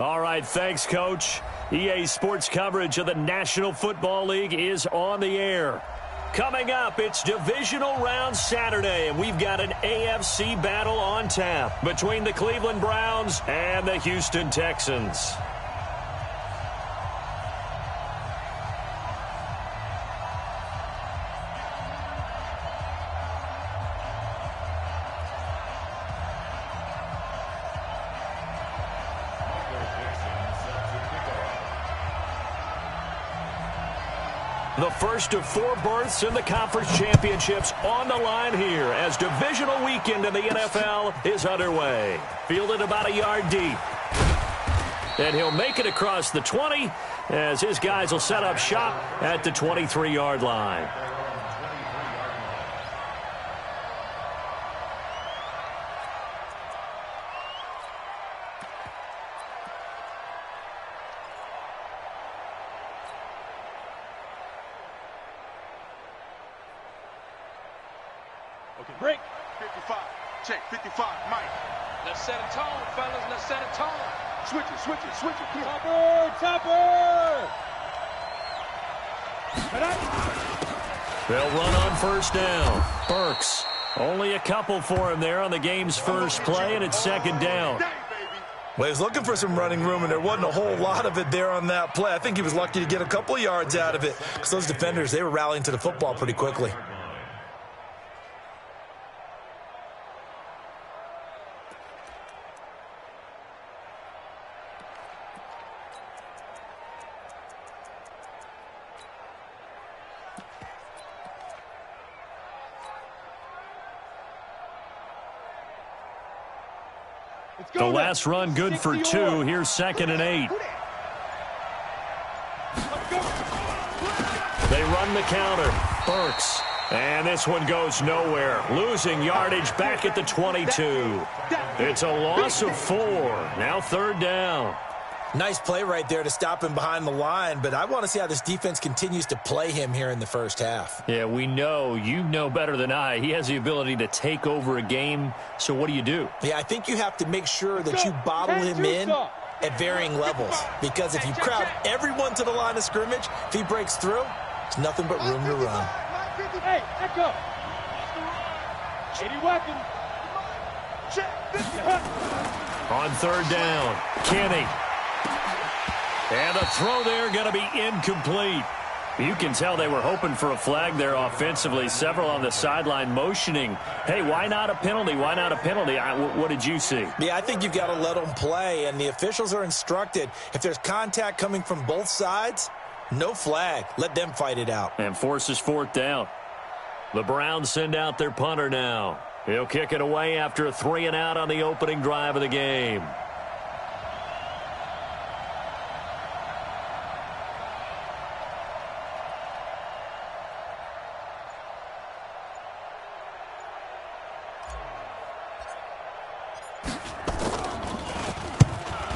All right, thanks, Coach. EA Sports coverage of the National Football League is on the air. Coming up, it's Divisional Round Saturday, and we've got an AFC battle on tap between the Cleveland Browns and the Houston Texans. The first of 4 berths in the conference championships on the line here as divisional weekend in the NFL is underway. Fielded about a yard deep. And he'll make it across the 20 as his guys will set up shop at the 23-yard line. Okay, break. 55. Check. 55. Mike. Let's set a tone, fellas. Let's set a tone. Switch it. Come on. Topper! They'll run on first down. Burks. Only a couple for him there on the game's first play, and it's second down. Well, he was looking for some running room, and there wasn't a whole lot of it there on that play. I think he was lucky to get a couple of yards out of it because those defenders, they were rallying to the football pretty quickly. The last run good for 2. Here's 2nd and 8. They run the counter. Burks. And this one goes nowhere. Losing yardage back at the 22. It's a loss of 4. Now 3rd down. Nice play right there to stop him behind the line, but I want to see how this defense continues to play him here in the first half. Yeah, we know. You know better than I. He has the ability to take over a game, so what do you do? Yeah, I think you have to make sure that you bottle him in at varying levels, because if you crowd everyone to the line of scrimmage, if he breaks through, it's nothing but room to run. Hey, echo. 80 weapon. On 3rd down, Kenny. And the throw there going to be incomplete. You can tell they were hoping for a flag there offensively. Several on the sideline motioning. Hey, why not a penalty? Why not a penalty? What did you see? Yeah, I think you've got to let them play, and the officials are instructed. If there's contact coming from both sides, no flag. Let them fight it out. And forces 4th down. The Browns send out their punter now. He'll kick it away after a 3-and-out on the opening drive of the game.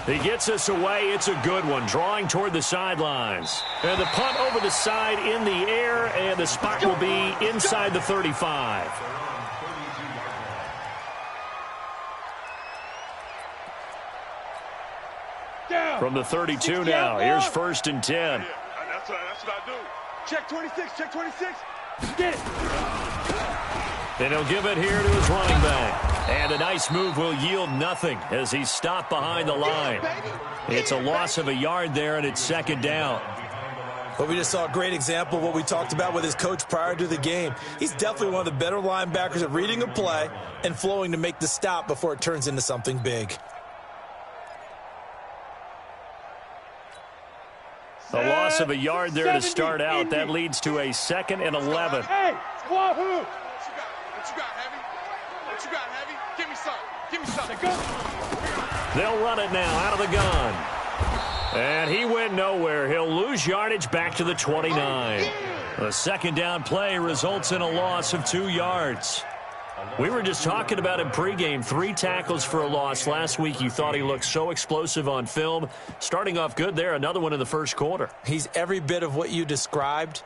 He gets us away. It's a good one. Drawing toward the sidelines. And the punt over the side in the air, and the spot will be inside the 35. From the 32 now. Here's 1st and 10. Yeah, that's what I do. Check 26. Get it. And he'll give it here to his running back. And a nice move will yield nothing as he's stopped behind the line. It's a loss of a yard there, and it's 2nd down. But we just saw a great example of what we talked about with his coach prior to the game. He's definitely one of the better linebackers at reading a play and flowing to make the stop before it turns into something big. A loss of a yard there to start out. That leads to a 2nd and 11. Hey, Wahoo! What you got, Heavy? What you got, Heavy? Give me something. They'll run it now out of the gun. And he went nowhere. He'll lose yardage back to the 29. The 2nd down play results in a loss of 2 yards. We were just talking about him pregame. 3 tackles for a loss. Last week you thought he looked so explosive on film. Starting off good there. Another one in the first quarter. He's every bit of what you described.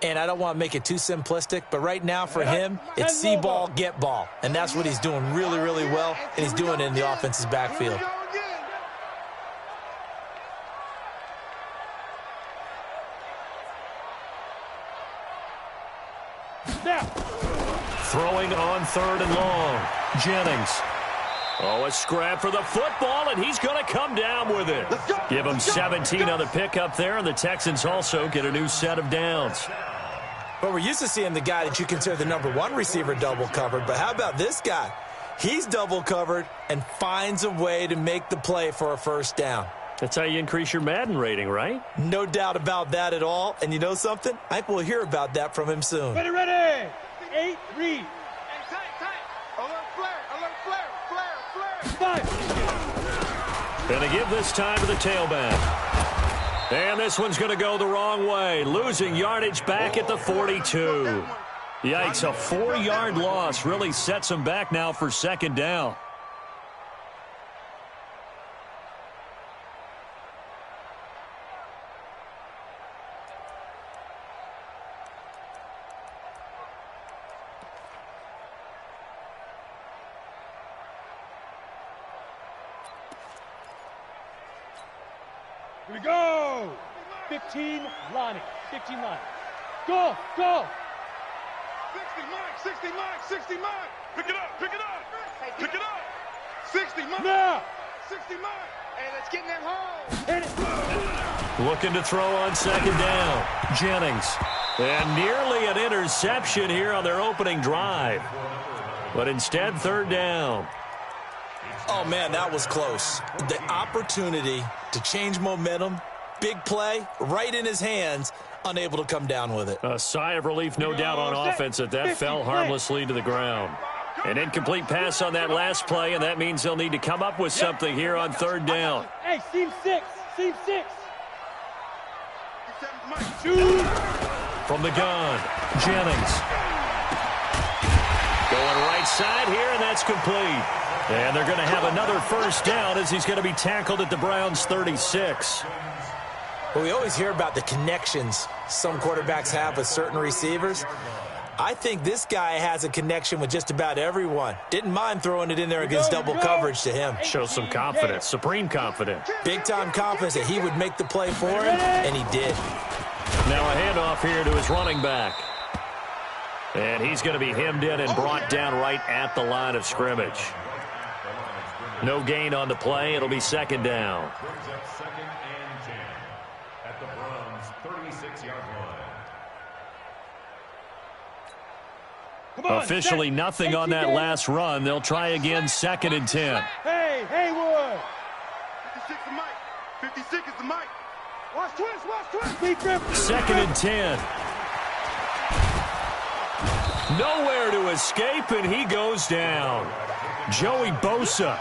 And I don't want to make it too simplistic, but right now for him, it's see ball, get ball. And that's what he's doing really, really well, and he's doing it in the offense's backfield. Throwing on third and long. Jennings. Oh, a scrap for the football, and he's going to come down with it. Give him 17 on the pickup there, and the Texans also get a new set of downs. But we're used to seeing the guy that you consider the number one receiver double covered. But how about this guy? He's double covered and finds a way to make the play for a first down. That's how you increase your Madden rating, right? No doubt about that at all. And you know something? I think we'll hear about that from him soon. Ready, ready. 8, read. Hey, tight. Alert flare. 5. Going to give this time to the tailback. And this one's going to go the wrong way. Losing yardage back at the 42. Yikes, a 4-yard loss really sets them back now for second down. Here we go. 15 line. 15 line. Go. 60 Mike. Pick it up. 60 Mike. Now. 60 Mike. Hey, let's get in that hole. Hit it. Looking to throw on second down. Jennings. And nearly an interception here on their opening drive. But instead, third down. Oh, man, that was close. The opportunity to change momentum, big play, right in his hands, unable to come down with it. A sigh of relief, no doubt, on offense that fell harmlessly to the ground. An incomplete pass on that last play, and that means they'll need to come up with something here on third down. Hey, seam 6. 2. From the gun, Jennings. Going right side here, and that's complete. And they're going to have another first down as he's going to be tackled at the Browns' 36. Well, we always hear about the connections some quarterbacks have with certain receivers. I think this guy has a connection with just about everyone. Didn't mind throwing it in there against double coverage to him. Shows some confidence, supreme confidence. Big-time confidence that he would make the play for him, and he did. Now a handoff here to his running back. And he's going to be hemmed in and brought down right at the line of scrimmage. No gain on the play. It'll be second down. Officially nothing on that last run. They'll try again, second and 10. Hey, Haywood. 56 is Mike. 56 is the Mike. Watch twist. Second and 10. Nowhere to escape, and he goes down. Joey Bosa.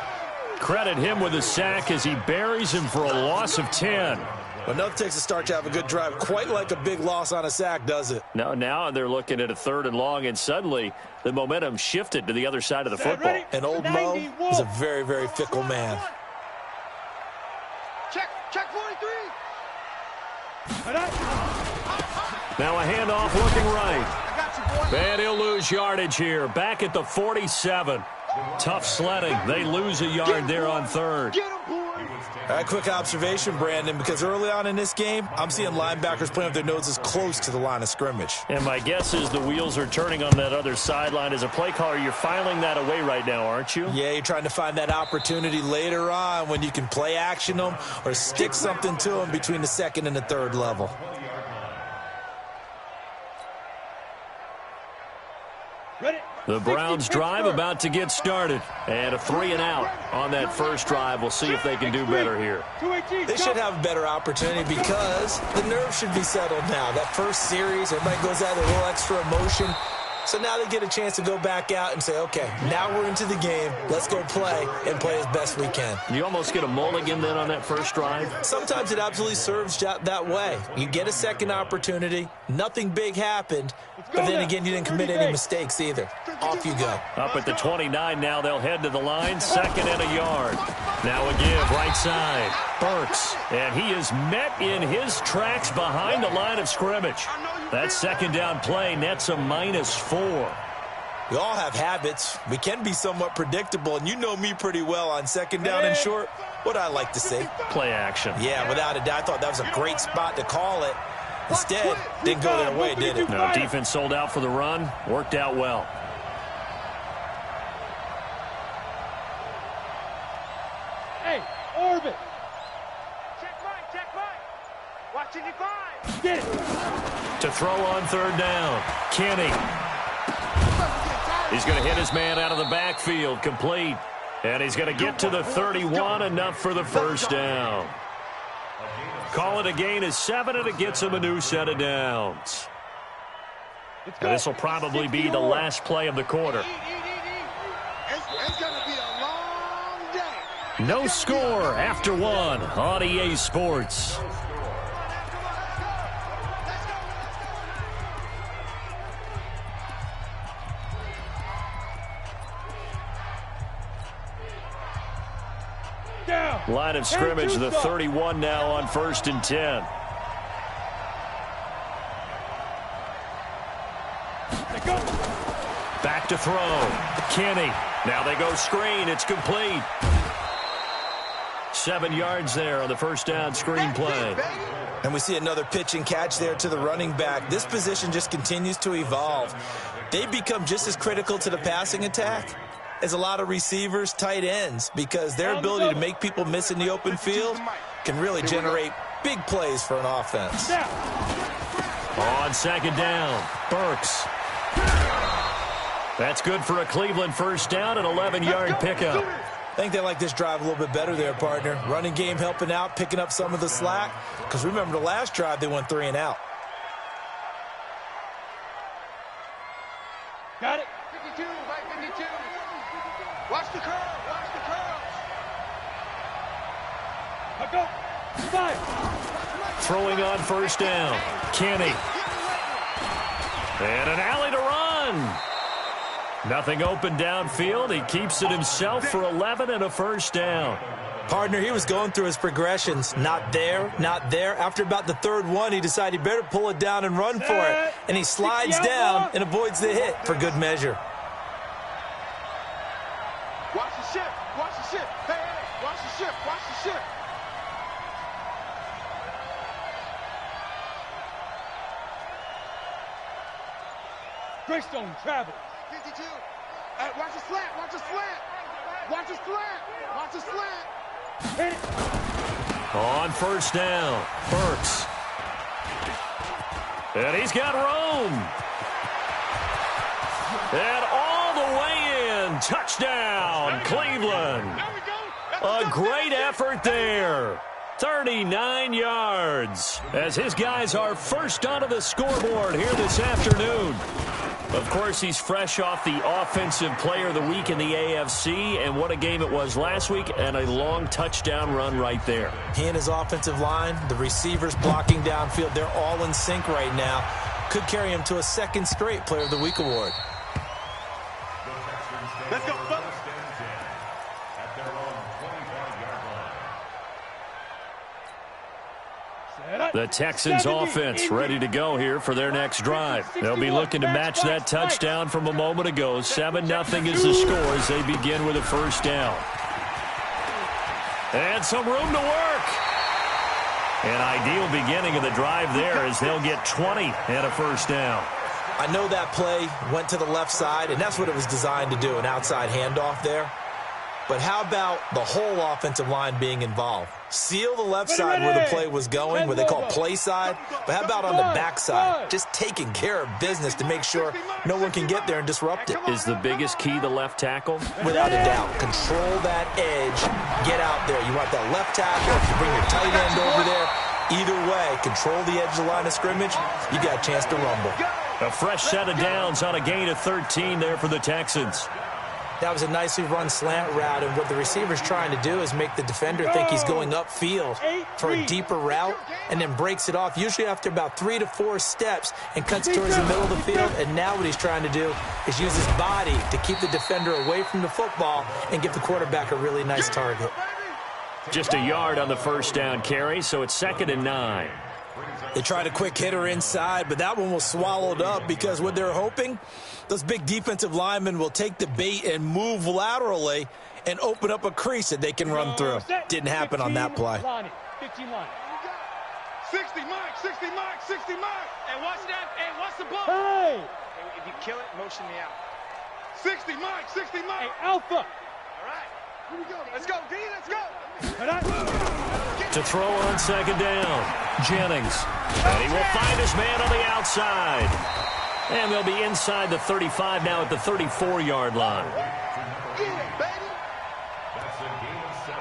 Credit him with a sack as he buries him for a loss of 10. Well, nothing takes a start to have a good drive. Quite like a big loss on a sack, does it? No, now they're looking at a third and long, and suddenly the momentum shifted to the other side of the football. And old Mo is a very, very fickle man. Check 43. Now a handoff looking right. I got you, boy. And he'll lose yardage here. Back at the 47. Tough sledding. They lose a yard there on third. Get him, boy. All right, quick observation, Brandon, because early on in this game, I'm seeing linebackers playing with their noses close to the line of scrimmage. And my guess is the wheels are turning on that other sideline. As a play caller, you're filing that away right now, aren't you? Yeah, you're trying to find that opportunity later on when you can play action them or stick something to them between the second and the third level. The Browns drive about to get started. And a 3-and-out on that first drive. We'll see if they can do better here. They should have a better opportunity because the nerves should be settled now. That first series, everybody goes out with a little extra emotion. So now they get a chance to go back out and say, okay, now we're into the game. Let's go play and play as best we can. You almost get a mulligan then on that first drive? Sometimes it absolutely serves that way. You get a second opportunity. Nothing big happened. But then again, you didn't commit any mistakes either. Off you go. Up at the 29 now. They'll head to the line. Second and a yard. Now a give right side. Burks. And he is met in his tracks behind the line of scrimmage. That second down play nets a -4. We all have habits. We can be somewhat predictable, and you know me pretty well on second down and short. What I like to say. Play action. Yeah, without a doubt. I thought that was a great spot to call it. Instead, didn't go their way, did it? No, defense sold out for the run. Worked out well. Hey, orbit. Check Mike. Watch it divide. Get it. To throw on third down. Kenny. He's going to hit his man out of the backfield. Complete. And he's going to get to the 31. Enough for the first down. Call it a gain of 7, and it gets him a new set of downs. And this will probably be the last play of the quarter. It's going to be a long day. No score after 1 on EA Sports. Line of scrimmage, the 31 now on 1st and 10. Back to throw. Kenny. Now they go screen. It's complete. 7 yards there on the first down screen play. And we see another pitch and catch there to the running back. This position just continues to evolve. They become just as critical to the passing attack as a lot of receivers, tight ends, because their ability to make people miss in the open field can really generate big plays for an offense. On second down, Burks. That's good for a Cleveland first down, an 11-yard pickup. I think they like this drive a little bit better there, partner. Running game helping out, picking up some of the slack. Because remember, the last drive, they went 3 and out. Got it. 52, right 52. Watch the curl. Watch the curl. I go. 5. Throwing on first down, Kenny. And an alley to run. Nothing open downfield. He keeps it himself for 11 and a first down. Partner, he was going through his progressions. Not there, not there. After about the 3rd one, he decided he better pull it down and run for it. And he slides down and avoids the hit for good measure. Watch the shift. Watch the shift. Hey, hey, watch the shift. Watch the shift. Greystone travel. 52. Watch the slant. Watch the slant. Watch the slant. Watch the slant. Hit it. On first down, Burks. And he's got Rome. And all the way in. Touchdown, Cleveland. There we go. A great effort there. 39 yards as his guys are first onto the scoreboard here this afternoon. Of course, he's fresh off the Offensive Player of the Week in the AFC, and what a game it was last week, and a long touchdown run right there. He and his offensive line, the receivers blocking downfield, they're all in sync right now. Could carry him to a 2nd straight Player of the Week award. Let's go, fellas. The Texans offense ready to go here for their next drive. They'll be looking to match that touchdown from a moment ago. 7-0 is the score as they begin with a first down. And some room to work. An ideal beginning of the drive there as they'll get 20 and a first down. I know that play went to the left side, and that's what it was designed to do, an outside handoff there. But how about the whole offensive line being involved? Seal the left side where the play was going, where they call play side. But how about on the back side? Just taking care of business to make sure no one can get there and disrupt it. Is the biggest key the left tackle? Without a doubt. Control that edge. Get out there. You want that left tackle. If you bring your tight end over there, either way, control the edge of the line of scrimmage, you got a chance to rumble. A fresh set of downs on a gain of 13 there for the Texans. That was a nicely run slant route, and what the receiver's trying to do is make the defender think he's going upfield for a deeper route, and then breaks it off, usually after about 3 to 4 steps, and cuts towards the middle of the field. And now what he's trying to do is use his body to keep the defender away from the football and give the quarterback a really nice target. Just a yard on the first down carry, so it's 2nd and 9. They tried a quick hitter inside, but that one was swallowed up because what they're hoping, those big defensive linemen will take the bait and move laterally and open up a crease that they can run through. Didn't happen on that play. 15 line. 60, Mike, 60, Mike, 60, Mike. And watch that. And watch the ball. Hey! If you kill it, motion me out. 60, Mike, 60, Mike. Hey, Alpha! All right. Here we go. Let's go, D, let's go. To throw on second down, Jennings. And he will find his man on the outside. And they'll be inside the 35 now at the 34-yard line. Get it, baby. That's a gain of 7.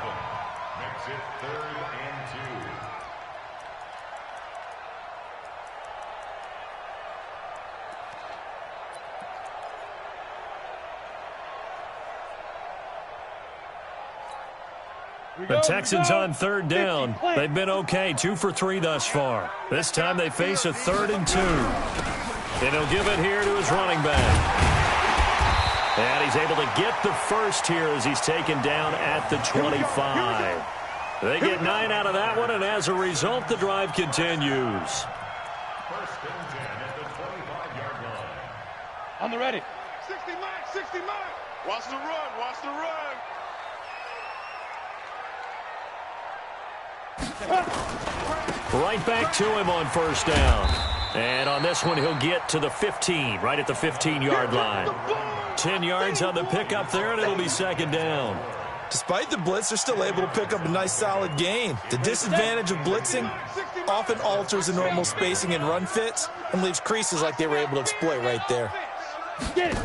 Makes it 3rd and 2. The Texans on 3rd down. They've been okay, 2 for 3 thus far. This time they face a 3rd and 2. And he'll give it here to his running back. And he's able to get the first here as he's taken down at the 25. They get 9 out of that one, and as a result, the drive continues. 1st and 10 at the 25-yard line. On the ready. 60 Mike, 60 Mike. Watch the run, watch the run. Right back to him on 1st down. And on this one, he'll get to the 15, right at the 15-yard line. 10 yards on the pickup there, and it'll be 2nd down. Despite the blitz, they're still able to pick up a nice solid gain. The disadvantage of blitzing often alters the normal spacing and run fits and leaves creases like they were able to exploit right there. Get it.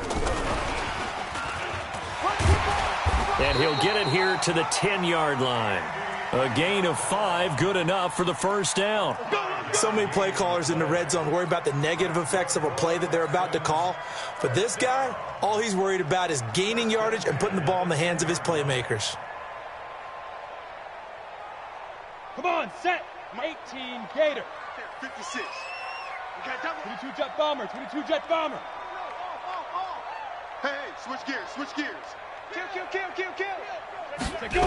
And he'll get it here to the 10-yard line. A gain of 5, good enough for the 1st down. So many play callers in the red zone worry about the negative effects of a play that they're about to call. But this guy, all he's worried about is gaining yardage and putting the ball in the hands of his playmakers. Come on, set. 18 Gator. 56. We got double. 22 jet bomber. 22 jet bomber. Hey, switch gears, switch gears. Kill, kill, kill, kill, kill. Take go.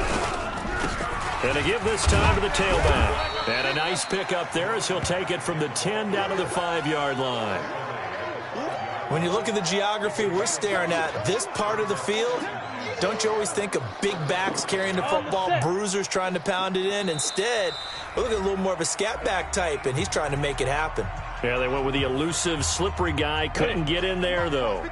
And to give this time to the tailback. And a nice pickup there as he'll take it from the 10 down to the 5-yard line. When you look at the geography we're staring at, this part of the field, don't you always think of big backs carrying the football, bruisers trying to pound it in? Instead, we look at a little more of a scat back type, and he's trying to make it happen. Yeah, they went with the elusive, slippery guy. Couldn't get in there, though.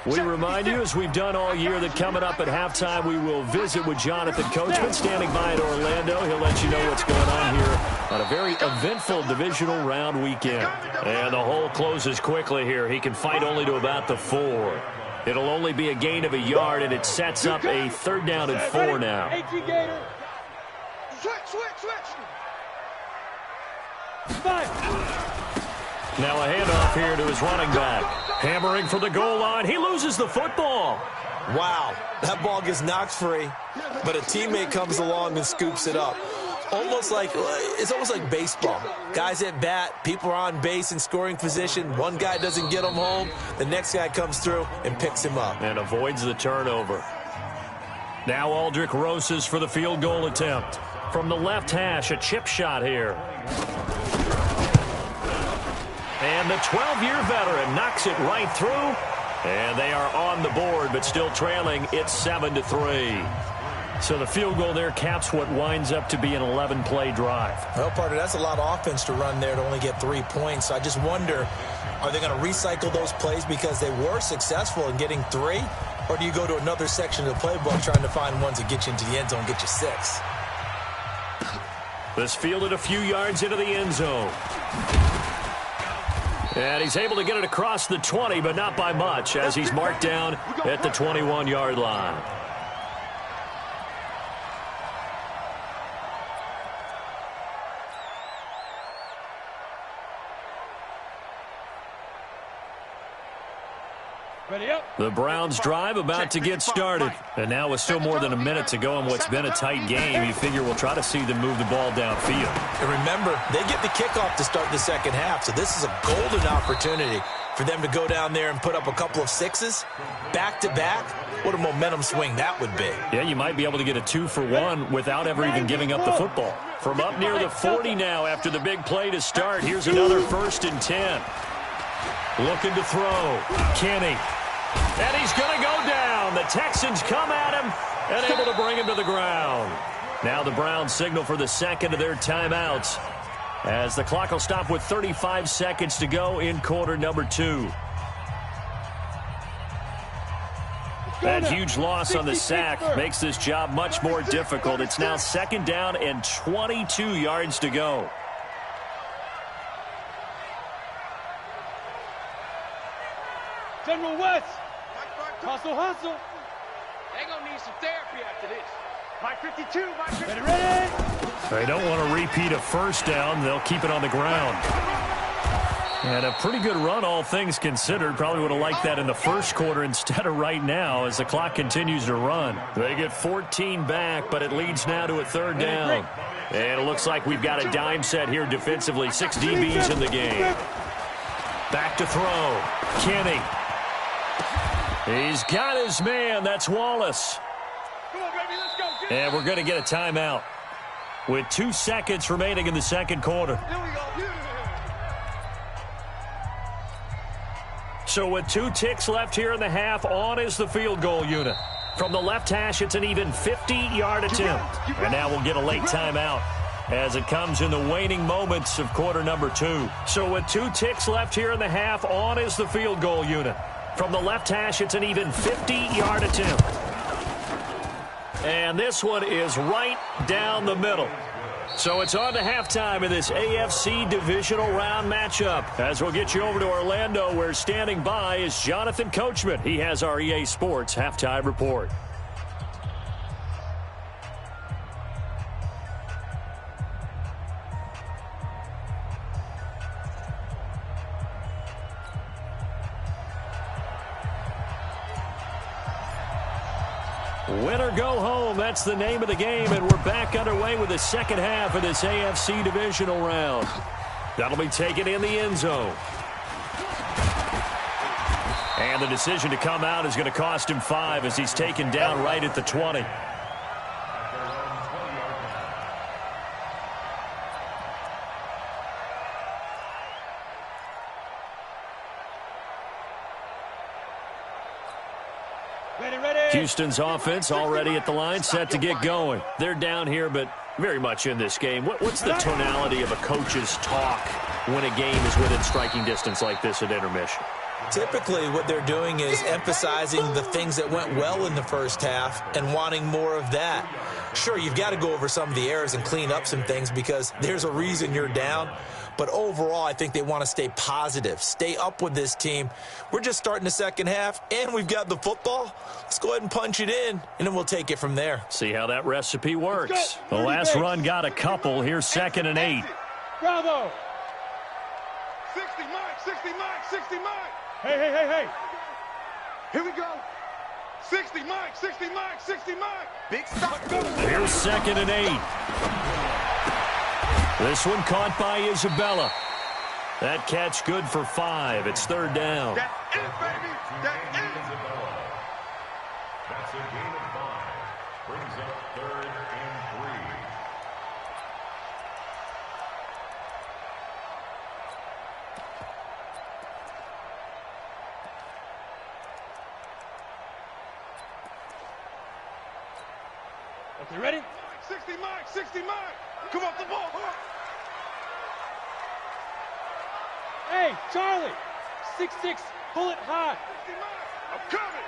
We remind you, as we've done all year, that coming up at halftime, we will visit with Jonathan Coachman standing by in Orlando. He'll let you know what's going on here on a very eventful divisional round weekend. And the hole closes quickly here. He can fight only to about the 4. It'll only be a gain of a yard, and it sets up a 3rd down and 4 now. 18 Gator. Switch, switch, switch. 5. Now a handoff here to his running back. Hammering for the goal line. He loses the football. Wow, that ball gets knocked free, but a teammate comes along and scoops it up. It's almost like baseball. Guys at bat, people are on base in scoring position. One guy doesn't get him home. The next guy comes through and picks him up. And avoids the turnover. Now Aldrick Rosas for the field goal attempt. From the left hash, a chip shot here. And the 12-year veteran knocks it right through. And they are on the board, but still trailing. It's 7-3. So the field goal there caps what winds up to be an 11-play drive. Well, partner, that's a lot of offense to run there to only get 3 points. So I just wonder, are they going to recycle those plays because they were successful in getting 3? Or do you go to another section of the playbook trying to find ones that get you into the end zone and get you 6? This fielded a few yards into the end zone. And he's able to get it across the 20, but not by much, as he's marked down at the 21-yard line. Ready up. The Browns drive about to get started. And now with still more than a minute to go in what's been a tight game, you figure we'll try to see them move the ball downfield. And remember, they get the kickoff to start the second half, so this is a golden opportunity for them to go down there and put up a couple of 6s back-to-back. What a momentum swing that would be. Yeah, you might be able to get a 2-for-1 without ever even giving up the football. From up near the 40 now after the big play to start, here's another 1st and 10. Looking to throw. Kenny. And he's going to go down. The Texans come at him and able to bring him to the ground. Now the Browns signal for the second of their timeouts as the clock will stop with 35 seconds to go in quarter number 2. That huge loss on the sack makes this job much more difficult. It's now 2nd down and 22 yards to go. General West. Hustle, hustle. They're going to need some therapy after this. Mike 52, Mike 52. Ready? They don't want to repeat a first down. They'll keep it on the ground. And a pretty good run, all things considered. Probably would have liked that in the first quarter instead of right now as the clock continues to run. They get 14 back, but it leads now to a 3rd down. And it looks like we've got a dime set here defensively. 6 DBs in the game. Back to throw. Kenny. He's got his man. That's Wallace. Come on, baby, let's go. And we're going to get a timeout with 2 seconds remaining in the second quarter. Here we go. So with 2 ticks left here in the half, on is the field goal unit. From the left hash, it's an even 50-yard attempt. And now we'll get a late timeout as it comes in the waning moments of quarter number 2. So with 2 ticks left here in the half, on is the field goal unit. From the left hash, it's an even 50-yard attempt. And this one is right down the middle. So it's on to halftime in this AFC divisional round matchup. As we'll get you over to Orlando, where standing by is Jonathan Coachman. He has our EA Sports halftime report. Win or go home, that's the name of the game, and we're back underway with the second half of this AFC divisional round. That'll be taken in the end zone. And the decision to come out is going to cost him 5 as he's taken down right at the 20. Houston's offense already at the line, set to get going. They're down here, but very much in this game. What's the tonality of a coach's talk when a game is within striking distance like this at intermission? Typically, what they're doing is emphasizing the things that went well in the first half and wanting more of that. Sure, you've got to go over some of the errors and clean up some things because there's a reason you're down. But overall, I think they want to stay positive, stay up with this team. We're just starting the second half, and we've got the football. Let's go ahead and punch it in, and then we'll take it from there. See how that recipe works. The last run got a couple. Here's 2nd and 8. Bravo. 60, Mike, 60, Mike, 60, Mike. Hey. Here we go. 60, Mike, 60, Mike, 60, Mike. Big stop. Go. Here's 2nd and 8. This one caught by Isabella. That catch good for 5. It's 3rd down. That's it, baby. That's it. That's a gain of 5. Brings up 3rd and 3. Okay, ready? 60, Mike, 60, Mike. Come off the ball. Hey, Charlie. 6'6", pull it high. 60, Mike. I'm coming.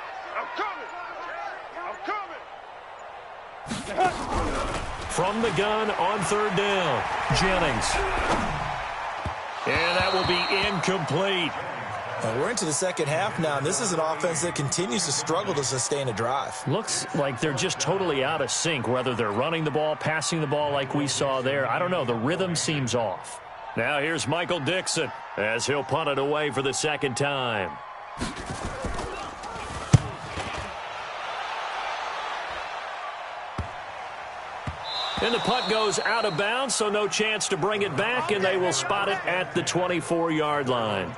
From the gun on 3rd down, Jennings. And that will be incomplete. We're into the second half now, and this is an offense that continues to struggle to sustain a drive. Looks like they're just totally out of sync, whether they're running the ball, passing the ball like we saw there. I don't know. The rhythm seems off. Now here's Michael Dixon as he'll punt it away for the 2nd time. And the punt goes out of bounds, so no chance to bring it back, and they will spot it at the 24-yard line.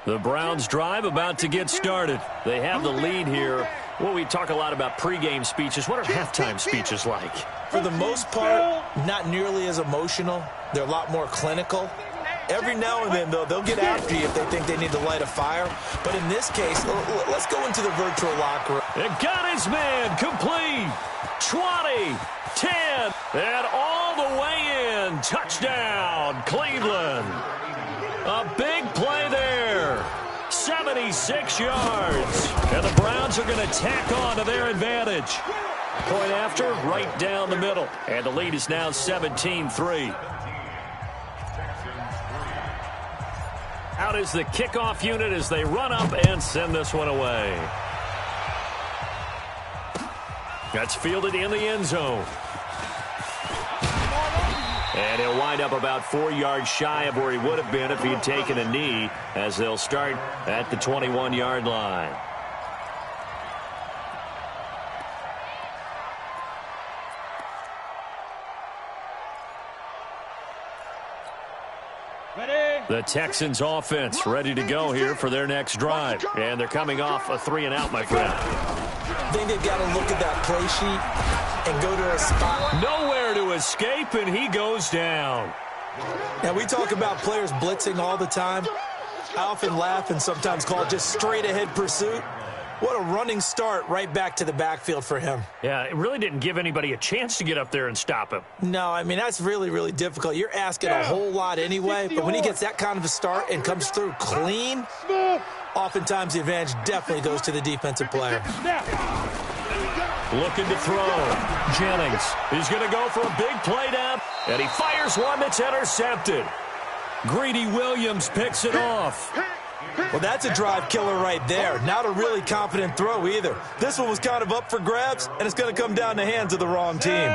The Browns drive about to get started. They have the lead here. Well, we talk a lot about pregame speeches. What are halftime speeches like? For the most part, not nearly as emotional. They're a lot more clinical. Every now and then, though, they'll get after you if they think they need to light a fire. But in this case, let's go into the virtual locker room. And got his man complete. 20, 10, and all the way in. Touchdown, Cleveland. A big play there. 76 yards. And the Browns are going to tack on to their advantage. Point after, right down the middle. And the lead is now 17-3. Out is the kickoff unit as they run up and send this one away. That's fielded in the end zone. And he'll wind up about 4 yards shy of where he would have been if he had taken a knee, as they'll start at the 21-yard line. The Texans offense ready to go here for their next drive. And they're coming off a 3-and-out, my friend. I think they've got to look at that play sheet and go to a spot. Nowhere to escape, and he goes down. Now, we talk about players blitzing all the time. I often laugh and sometimes call it just straight-ahead pursuit. What a running start right back to the backfield for him. Yeah, it really didn't give anybody a chance to get up there and stop him. No, I mean, that's really, really difficult. You're asking a whole lot anyway, but when he gets that kind of a start and comes through clean, oftentimes the advantage definitely goes to the defensive player. Looking to throw. Jennings. He's going to go for a big play down, and he fires one that's intercepted. Greedy Williams picks it off. Well, that's a drive killer right there. Not a really confident throw either. This one was kind of up for grabs, and it's going to come down the hands of the wrong team.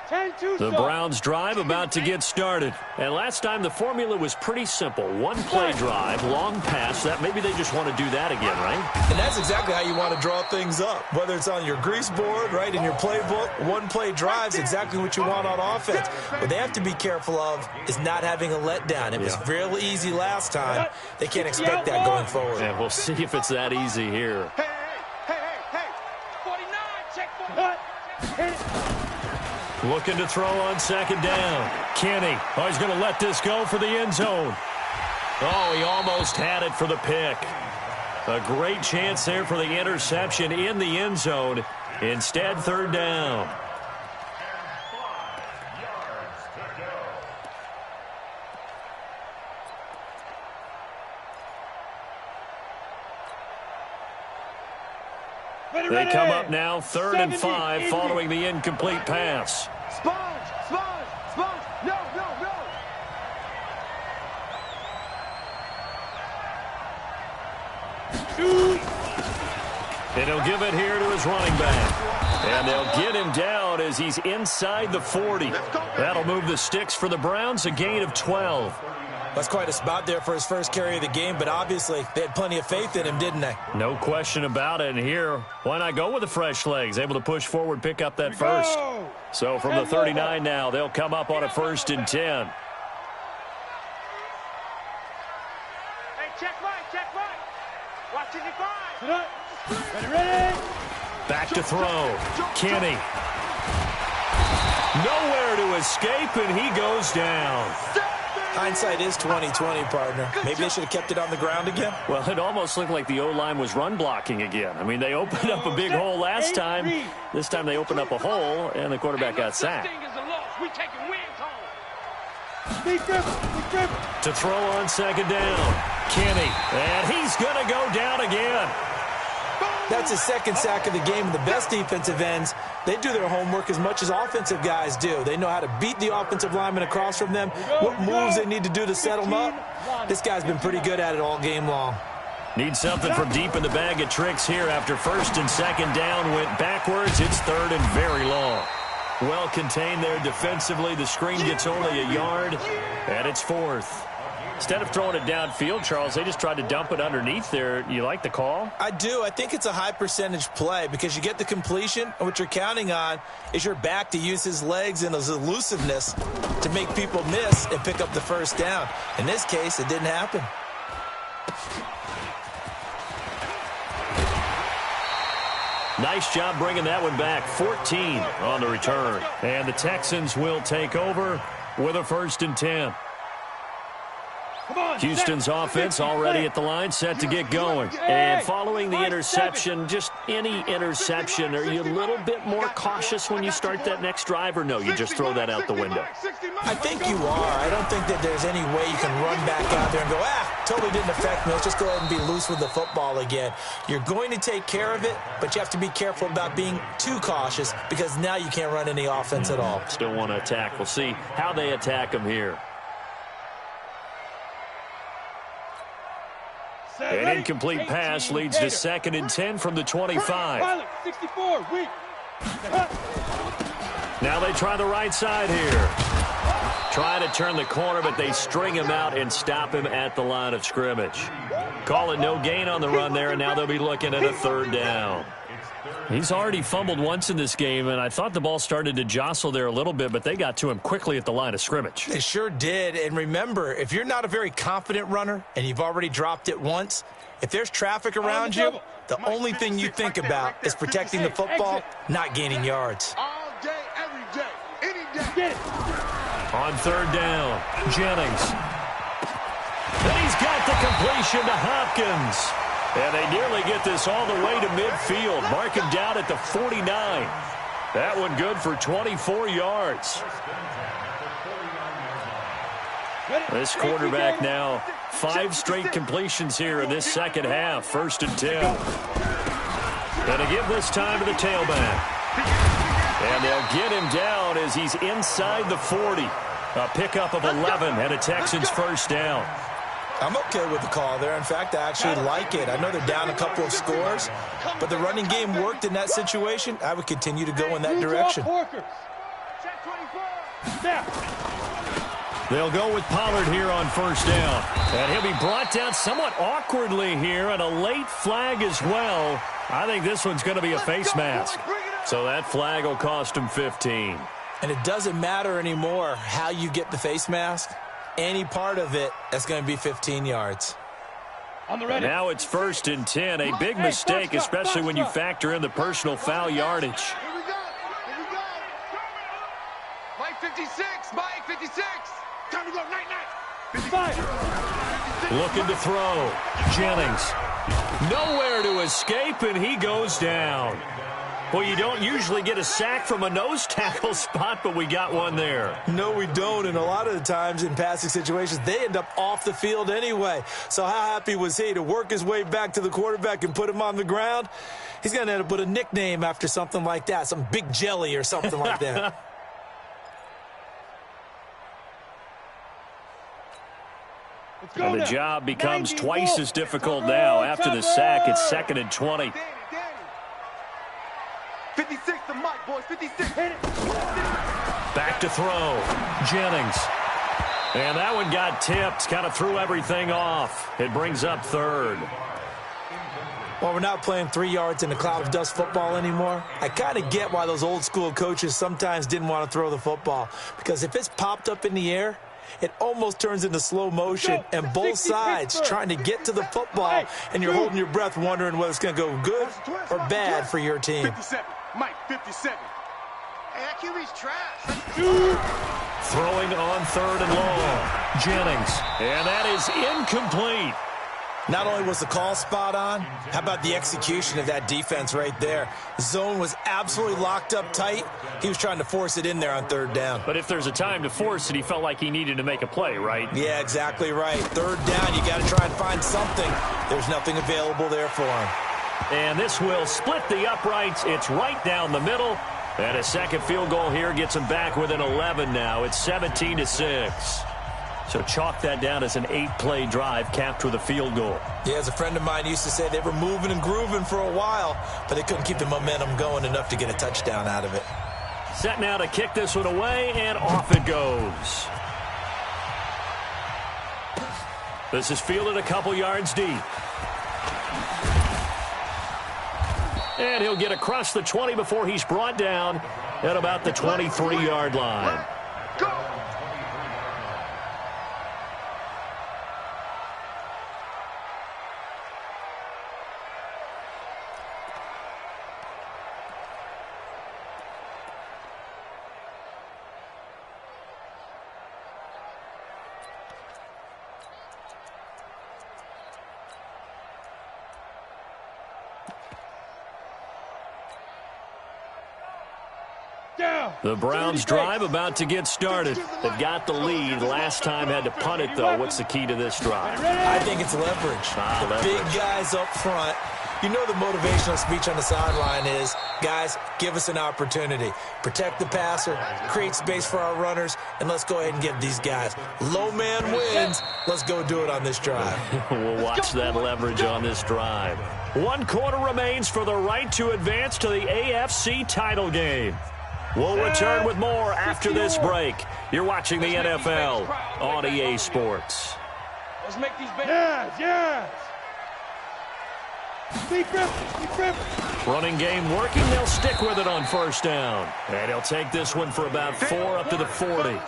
The Browns drive about to get started. And last time the formula was pretty simple. One play drive, long pass. That maybe they just want to do that again, right? And that's exactly how you want to draw things up. Whether it's on your grease board, right, in your playbook, one play drive is exactly what you want on offense. What they have to be careful of is not having a letdown. It was real easy last time. They can't expect that going forward. And we'll see if it's that easy here. Hey. 49, check 49. Looking to throw on second down. Kenny. Oh, he's going to let this go for the end zone. Oh, he almost had it for the pick. A great chance there for the interception in the end zone. Instead, third down. They come up now 3rd and 5 following the incomplete pass. Sponge! No! And he'll give it here to his running back. And they'll get him down as he's inside the 40. That'll move the sticks for the Browns, a gain of 12. That's quite a spot there for his first carry of the game, but obviously they had plenty of faith in him, didn't they? No question about it. And here, why not go with the fresh legs? Able to push forward, pick up that first. So from the 39 now, they'll come up on a 1st and 10. Hey, check right. Watch it, Ready. Back to throw. Kenny. Nowhere to escape, and he goes down. Hindsight is 20/20, partner. Maybe they should have kept it on the ground again. Well, it almost looked like the O-line was run blocking again. I mean, they opened up a big hole last time. This time they opened up a hole, and the quarterback got sacked. We taking wins home. To throw on second down. Kenny. And he's going to go down again. That's his second sack of the game. The best defensive ends, they do their homework as much as offensive guys do. They know how to beat the offensive lineman across from them, what moves they need to do to set them up. This guy's been pretty good at it all game long. Need something from deep in the bag of tricks here after 1st and 2nd down went backwards. It's 3rd and very long. Well contained there defensively. The screen gets only a yard, and it's 4th. Instead of throwing it downfield, Charles, they just tried to dump it underneath there. You like the call? I do. I think it's a high percentage play because you get the completion, and what you're counting on is your back to use his legs and his elusiveness to make people miss and pick up the first down. In this case, it didn't happen. Nice job bringing that one back. 14 on the return. And the Texans will take over with a 1st and 10. Houston's offense already at the line, set to get going. And following the interception, just any interception, are you a little bit more cautious when you start that next drive, or no, you just throw that out the window? I think you are. I don't think that there's any way you can run back out there and go, totally didn't affect me. Let's just go ahead and be loose with the football again. You're going to take care of it, but you have to be careful about being too cautious because now you can't run any offense at all. Still want to attack. We'll see how they attack him here. An incomplete pass leads to 2nd and 10 from the 25. 64, weak. Now they try the right side here. Try to turn the corner, but they string him out and stop him at the line of scrimmage. Call it no gain on the run there, and now they'll be looking at a 3rd down. He's already fumbled once in this game, and I thought the ball started to jostle there a little bit, but they got to him quickly at the line of scrimmage. They sure did. And remember, if you're not a very confident runner and you've already dropped it once, if there's traffic around you, the only thing you think about is protecting the football, not gaining yards. All day, every day, any day. On 3rd down, Jennings. And he's got the completion to Hopkins. And they nearly get this all the way to midfield. Mark him down at the 49. That one good for 24 yards. This quarterback now 5 straight completions here in this second half. 1st and 10. Going to give this time to the tailback. And they'll get him down as he's inside the 40. A pickup of 11 and a Texans 1st down. I'm okay with the call there. In fact, I actually like it. I know they're down a couple of scores, but the running game worked in that situation. I would continue to go in that direction. They'll go with Pollard here on 1st down. And he'll be brought down somewhat awkwardly here, and a late flag as well. I think this one's going to be a face mask. So that flag will cost him 15. And it doesn't matter anymore how you get the face mask. Any part of it, that's going to be 15 yards. Now it's 1st and 10. A big mistake, especially when you factor in the personal foul yardage. Here we go. Here we go. Mike 56. Mike 56. Time to go. Night. 55. Looking to throw. Jennings. Nowhere to escape, and he goes down. Well, you don't usually get a sack from a nose tackle spot, but we got one there. No, we don't, and a lot of the times in passing situations, they end up off the field anyway. So how happy was he to work his way back to the quarterback and put him on the ground? He's going to end up with a nickname after something like that, some Big Jelly or something like that. And the job becomes twice as difficult now. After the sack, it's 2nd and 20. 56 to Mike, boys. 56. Back to throw. Jennings. And that one got tipped. Kind of threw everything off. It brings up 3rd. Well, we're not playing 3 yards in a cloud of dust football anymore. I kind of get why those old school coaches sometimes didn't want to throw the football. Because if it's popped up in the air, it almost turns into slow motion, and both sides trying to get to the football, and you're holding your breath wondering whether it's going to go good or bad for your team. 57. Mike 57. Hey, that QB's trash. Throwing on 3rd and long. Jennings. And that is incomplete. Not only was the call spot on, how about the execution of that defense right there? Zone was absolutely locked up tight. He was trying to force it in there on 3rd down. But if there's a time to force it, he felt like he needed to make a play, right? Yeah, exactly right. 3rd down, you got to try and find something. There's nothing available there for him. And this will split the uprights. It's right down the middle. And a second field goal here gets him back within 11 now. It's 17-6. So chalk that down as an 8-play drive capped with a field goal. Yeah, as a friend of mine used to say, they were moving and grooving for a while, but they couldn't keep the momentum going enough to get a touchdown out of it. Set now to kick this one away, and off it goes. This is fielded a couple yards deep. And he'll get across the 20 before he's brought down at about the 23-yard line. Go. Down. The Browns drive about to get started. They've got the lead. Last time had to punt it, though. What's the key to this drive? I think it's leverage. The Leverage. big guys up front. You know the motivational speech on the sideline is, guys, give us an opportunity. Protect the passer, create space for our runners, and let's go ahead and get these guys. Low man wins. Let's go do it on this drive. We'll watch that leverage on this drive. 1 quarter remains for the right to advance to the AFC title game. We'll return with more after this break. You're watching the NFL on EA Sports. Let's make these big. Yes, yes. Deep rip, deep rip. Running game working. They'll stick with it on first down. And he'll take this one for about 4 up to the 40.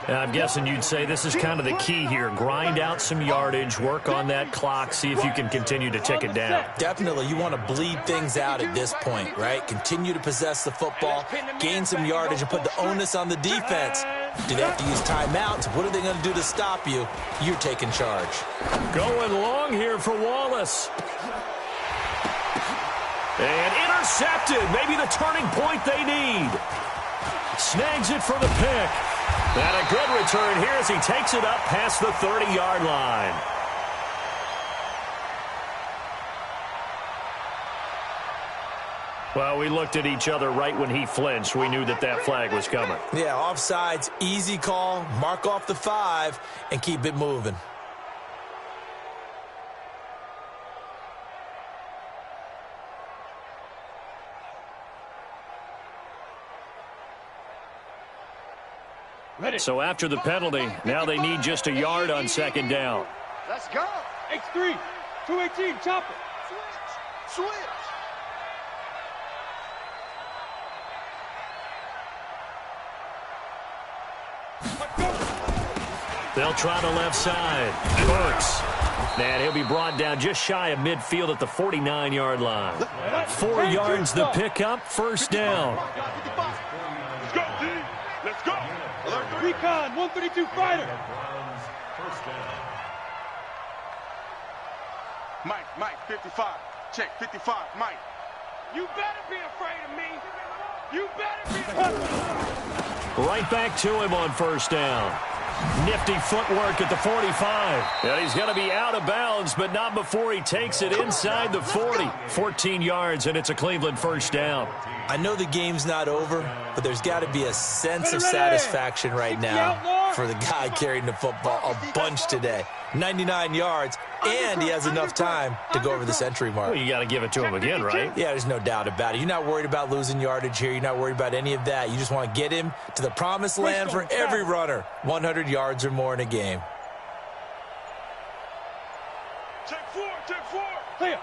And I'm guessing you'd say this is kind of the key here. Grind out some yardage, work on that clock, see if you can continue to tick it down. Definitely, you want to bleed things out at this point, right? Continue to possess the football, gain some yardage, and put the onus on the defense. Do they have to use timeouts? What are they going to do to stop you? You're taking charge. Going long here for Wallace. And intercepted. Maybe the turning point they need. Snags it for the pick. And a good return here as he takes it up past the 30-yard line. Well, we looked at each other right when he flinched. We knew that that flag was coming. Yeah, offsides, easy call, mark off the 5, and keep it moving. Ready. So after the penalty, now they need just a yard on second down. Let's go. X3, 218, chop it. Switch. They'll try the left side. Burks. And he'll be brought down just shy of midfield at the 49-yard line. 4 yards the pickup, first down. Let's go, D. Let's go. Recon, 132 fighter. Mike, 55. Check, 55, Mike. You better be afraid of me. You better be afraid. Right back to him on first down. Nifty footwork at the 45. And he's going to be out of bounds, but not before he takes it inside the 40. 14 yards, and it's a Cleveland first down. I know the game's not over, but there's got to be a sense of satisfaction right now for the guy carrying the football a bunch today. 99 yards, and he has enough time to go over the century mark. Well, you got to give it to him again, right? Yeah, there's no doubt about it. You're not worried about losing yardage here. You're not worried about any of that. You just want to get him to the promised land for every runner. 100 yards or more in a game. Check 4. Clear.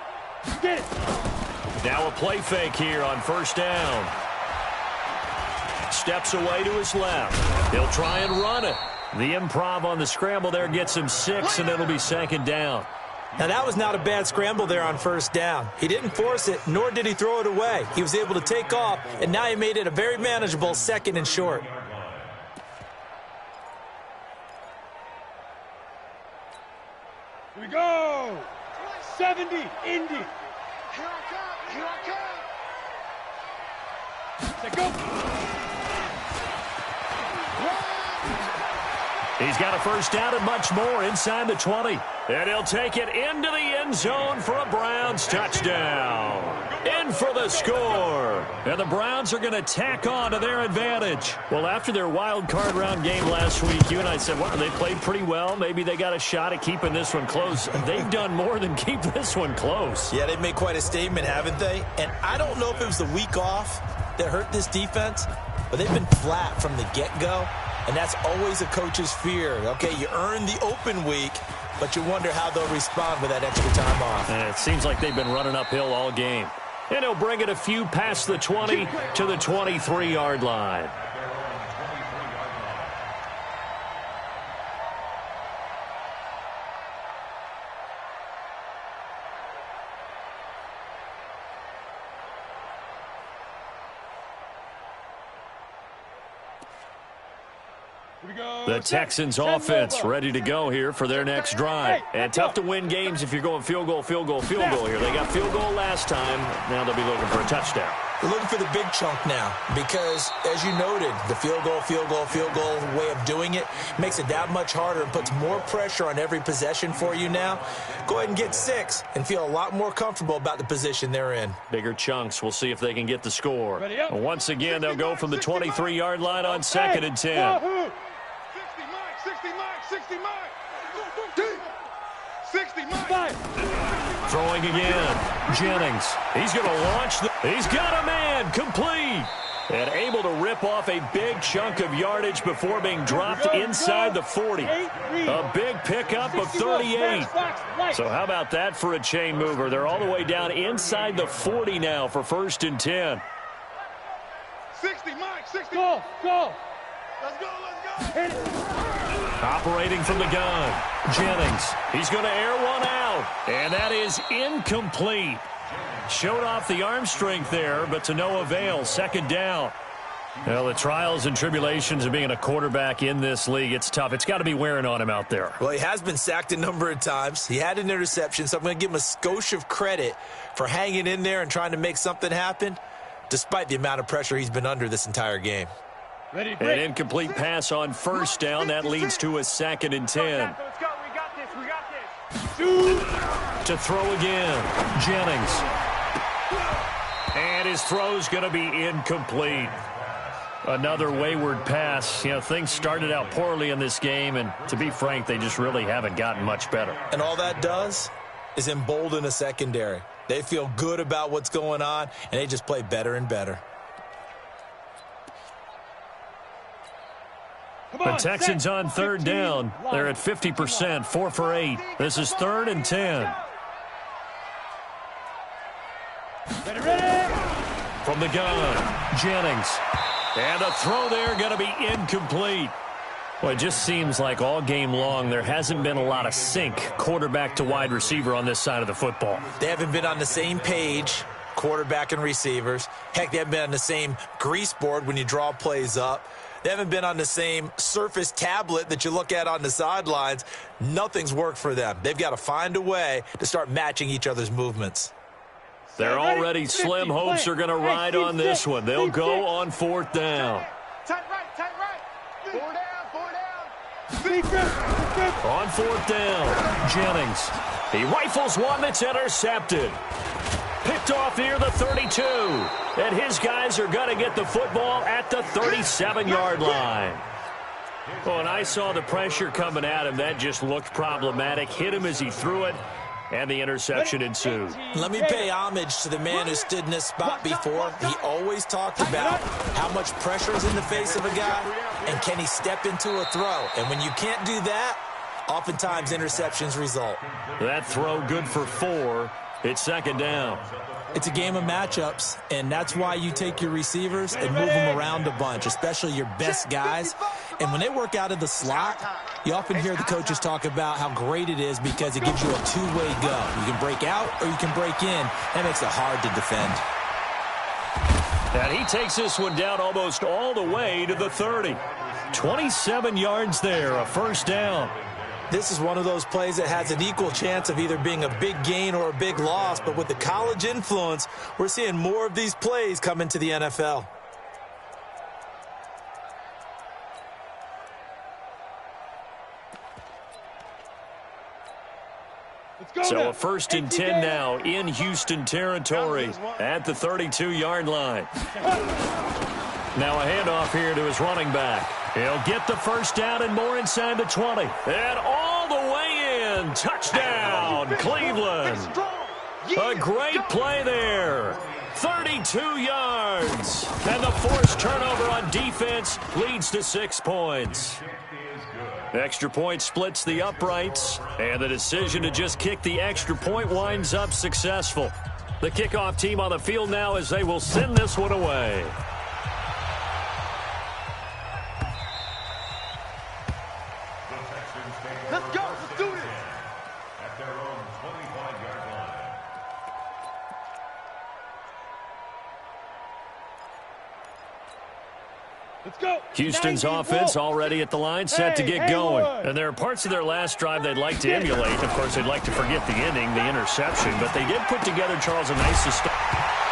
Get it. Now a play fake here on first down. Steps away to his left. He'll try and run it. The improv on the scramble there gets him 6, and it'll be second down. Now, that was not a bad scramble there on first down. He didn't force it, nor did he throw it away. He was able to take off, and now he made it a very manageable 2nd and short. Here we go. 70, Indy. Here I come. Say go. He's got a first down and much more inside the 20. And he'll take it into the end zone for a Browns touchdown. In for the score. And the Browns are going to tack on to their advantage. Well, after their wild card round game last week, you and I said, well, they played pretty well. Maybe they got a shot at keeping this one close. They've done more than keep this one close. Yeah, they've made quite a statement, haven't they? And I don't know if it was the week off that hurt this defense, but they've been flat from the get-go. And that's always a coach's fear. Okay, you earn the open week, but you wonder how they'll respond with that extra time off. And it seems like they've been running uphill all game. And he'll bring it a few past the 20 to the 23-yard line. The Texans offense ready to go here for their next drive. And tough to win games if you're going field goal here. They got field goal last time. Now they'll be looking for a touchdown. We're looking for the big chunk now because, as you noted, the field goal way of doing it makes it that much harder and puts more pressure on every possession for you now. Go ahead and get 6 and feel a lot more comfortable about the position they're in. Bigger chunks. We'll see if they can get the score. Once again, they'll go from the 23-yard line on 2nd and 10. 60 Mike, 60 Mike. 60 Mike. Throwing again. Jennings. He's going to launch. He's got a man. Complete. And able to rip off a big chunk of yardage before being dropped inside the 40. A big pickup of 38. So how about that for a chain mover? They're all the way down inside the 40 now for 1st and 10. 60 Mike, 60. Go. Let's go. Operating from the gun. Jennings. He's going to air one out. And that is incomplete. Showed off the arm strength there, but to no avail. 2nd down. Well, the trials and tribulations of being a quarterback in this league, it's tough. It's got to be wearing on him out there. Well, he has been sacked a number of times. He had an interception, so I'm going to give him a skosh of credit for hanging in there and trying to make something happen, despite the amount of pressure he's been under this entire game. Ready, An incomplete pass on 1st down. That leads to a 2nd and 10. Let's go. We got this. To throw again. Jennings. And his throw's going to be incomplete. Another wayward pass. You know, things started out poorly in this game, and to be frank, they just really haven't gotten much better. And all that does is embolden a secondary. They feel good about what's going on, and they just play better and better. The Texans on 3rd down. They're at 50%, 4 for 8. This is 3rd and 10. Ready. From the gun, Jennings. And the throw there going to be incomplete. Well, it just seems like all game long there hasn't been a lot of sync quarterback to wide receiver on this side of the football. They haven't been on the same page, quarterback and receivers. Heck, they haven't been on the same grease board when you draw plays up. They haven't been on the same Surface tablet that you look at on the sidelines. Nothing's worked for them. They've got to find a way to start matching each other's movements. They're already slim hopes are going to ride on this one. They'll go on 4th down. Tight right. 4 down. On 4th down, Jennings. He rifles one that's intercepted. Picked off near the 32. And his guys are going to get the football at the 37-yard line. Oh, and I saw the pressure coming at him. That just looked problematic. Hit him as he threw it, and the interception ensued. Let me pay homage to the man who stood in this spot before. He always talked about how much pressure is in the face of a guy, and can he step into a throw. And when you can't do that, oftentimes interceptions result. That throw good for 4. It's 2nd down. It's a game of matchups, and that's why you take your receivers and move them around a bunch, especially your best guys. And when they work out of the slot, you often hear the coaches talk about how great it is because it gives you a two-way go. You can break out or you can break in. That makes it hard to defend. And he takes this one down almost all the way to the 30. 27 yards there, a 1st down. This is one of those plays that has an equal chance of either being a big gain or a big loss, but with the college influence, we're seeing more of these plays come into the NFL. So a 1st and 10 now in Houston territory at the 32-yard line. Now a handoff here to his running back. He'll get the 1st down and more inside the 20. And all the way in. Touchdown, Cleveland. A great play there. 32 yards. And the forced turnover on defense leads to 6 points. Extra point splits the uprights. And the decision to just kick the extra point winds up successful. The kickoff team on the field now as they will send this one away. Let's go. Let's do this. At their own 25-yard line. Let's go. Houston's offense already at the line, set to get going. And there are parts of their last drive they'd like to emulate. Of course, they'd like to forget the ending, the interception. But they did put together, Charles, a nice start.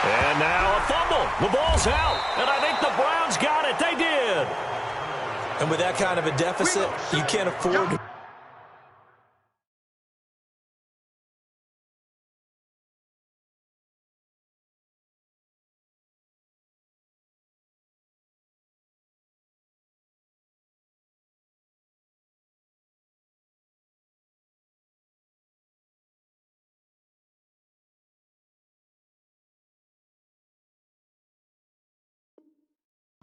And now a fumble. The ball's out. And I think the Browns got it. They did. And with that kind of a deficit, you can't afford to.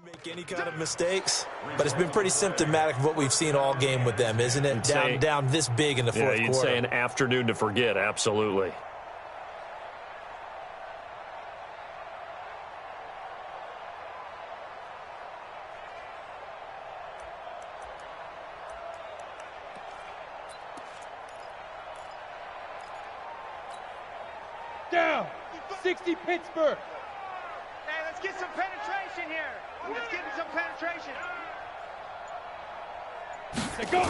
Make any kind of mistakes, but it's been pretty symptomatic of what we've seen all game with them, isn't it? Down this big in the fourth quarter. You'd say an afternoon to forget, absolutely. Down. 60 Pittsburgh. Hey, let's get some penetration here. Let's get some penetration. They go.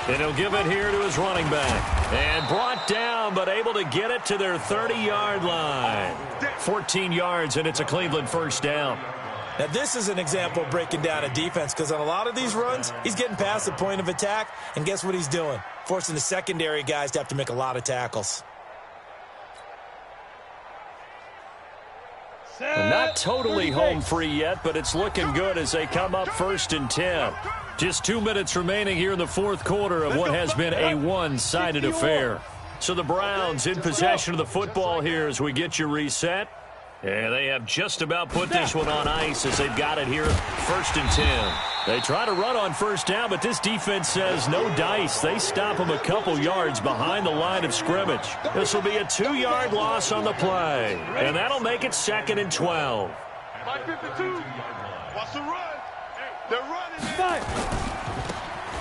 And he'll give it here to his running back. And brought down, but able to get it to their 30-yard line. 14 yards, and it's a Cleveland first down. Now, this is an example of breaking down a defense, because on a lot of these runs, he's getting past the point of attack, and guess what he's doing? Forcing the secondary guys to have to make a lot of tackles. Not totally home free yet, but it's looking good as they come up 1st and 10. Just 2 minutes remaining here in the fourth quarter of what has been a one-sided affair. So the Browns in possession of the football here as we get you reset. And they have just about put this one on ice as they've got it here 1st and 10. They try to run on first down, but this defense says no dice. They stop them a couple yards behind the line of scrimmage. This will be a 2-yard loss on the play, and that'll make it 2nd and 12. 52. Watch the run. They're running.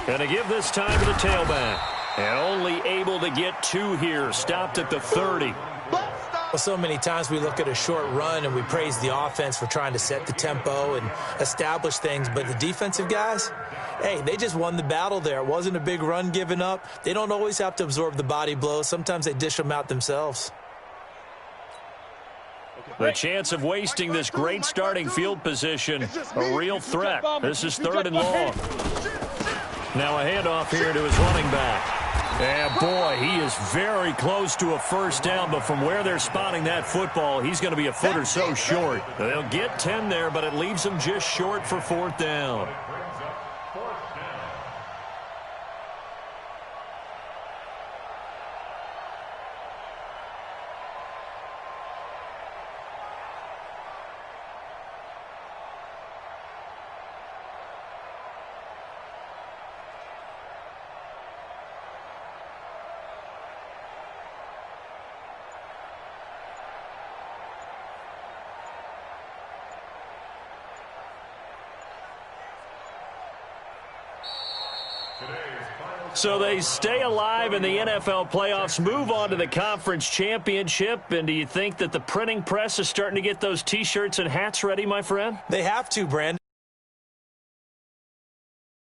And to give this time to the tailback. And only able to get 2 here. Stopped at the 30. Well, so many times we look at a short run and we praise the offense for trying to set the tempo and establish things, but the defensive guys, hey, they just won the battle there. It wasn't a big run given up. They don't always have to absorb the body blows. Sometimes they dish them out themselves. The chance of wasting this great starting field position, a real threat. This is 3rd and long. Now a handoff here to his running back. And, boy, he is very close to a first down, but from where they're spotting that football, he's going to be a foot or so short. They'll get 10 there, but it leaves them just short for 4th down. So they stay alive in the NFL playoffs, move on to the conference championship. And do you think that the printing press is starting to get those T-shirts and hats ready, my friend? They have to, Brandon.